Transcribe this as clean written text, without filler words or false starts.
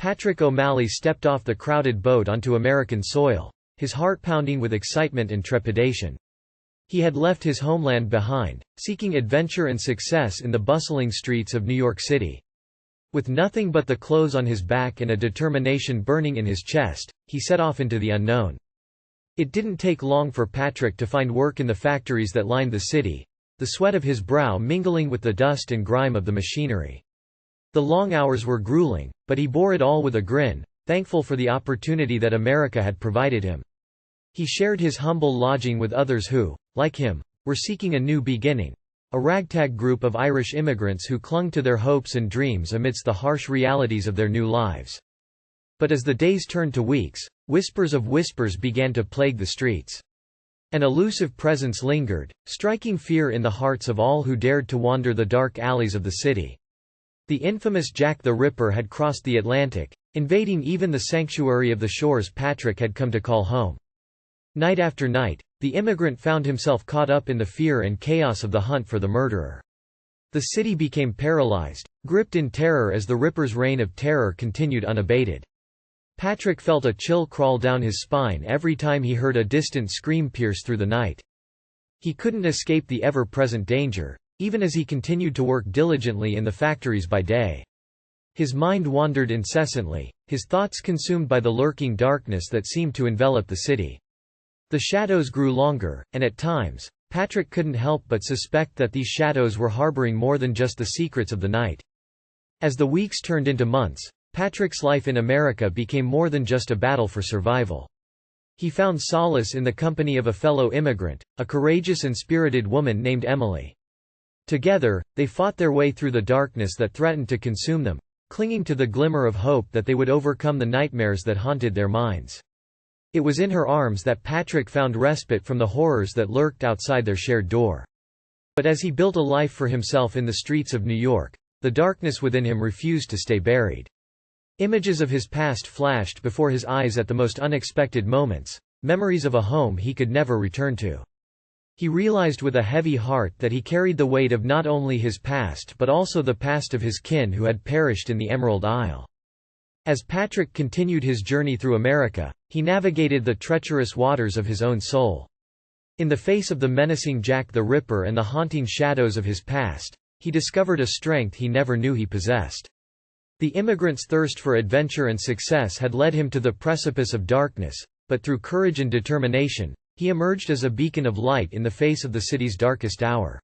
Patrick O'Malley stepped off the crowded boat onto American soil, his heart pounding with excitement and trepidation. He had left his homeland behind, seeking adventure and success in the bustling streets of New York City. With nothing but the clothes on his back and a determination burning in his chest, he set off into the unknown. It didn't take long for Patrick to find work in the factories that lined the city, the sweat of his brow mingling with the dust and grime of the machinery. The long hours were grueling, but he bore it all with a grin, thankful for the opportunity that America had provided him. He shared his humble lodging with others who, like him, were seeking a new beginning. A ragtag group of Irish immigrants who clung to their hopes and dreams amidst the harsh realities of their new lives. But as the days turned to weeks, whispers of whispers began to plague the streets. An elusive presence lingered, striking fear in the hearts of all who dared to wander the dark alleys of the city. The infamous Jack the Ripper had crossed the Atlantic, invading even the sanctuary of the shores Patrick had come to call home. Night after night, the immigrant found himself caught up in the fear and chaos of the hunt for the murderer. The city became paralyzed, gripped in terror as the Ripper's reign of terror continued unabated. Patrick felt a chill crawl down his spine every time he heard a distant scream pierce through the night. He couldn't escape the ever-present danger, even as he continued to work diligently in the factories by day. His mind wandered incessantly, his thoughts consumed by the lurking darkness that seemed to envelop the city. The shadows grew longer, and at times, Patrick couldn't help but suspect that these shadows were harboring more than just the secrets of the night. As the weeks turned into months, Patrick's life in America became more than just a battle for survival. He found solace in the company of a fellow immigrant, a courageous and spirited woman named Emily. Together, they fought their way through the darkness that threatened to consume them, clinging to the glimmer of hope that they would overcome the nightmares that haunted their minds. It was in her arms that Patrick found respite from the horrors that lurked outside their shared door. But as he built a life for himself in the streets of New York, the darkness within him refused to stay buried. Images of his past flashed before his eyes at the most unexpected moments, memories of a home he could never return to. He realized with a heavy heart that he carried the weight of not only his past but also the past of his kin who had perished in the Emerald Isle. As Patrick continued his journey through America, he navigated the treacherous waters of his own soul. In the face of the menacing Jack the Ripper and the haunting shadows of his past, he discovered a strength he never knew he possessed. The immigrant's thirst for adventure and success had led him to the precipice of darkness, but through courage and determination, he emerged as a beacon of light in the face of the city's darkest hour.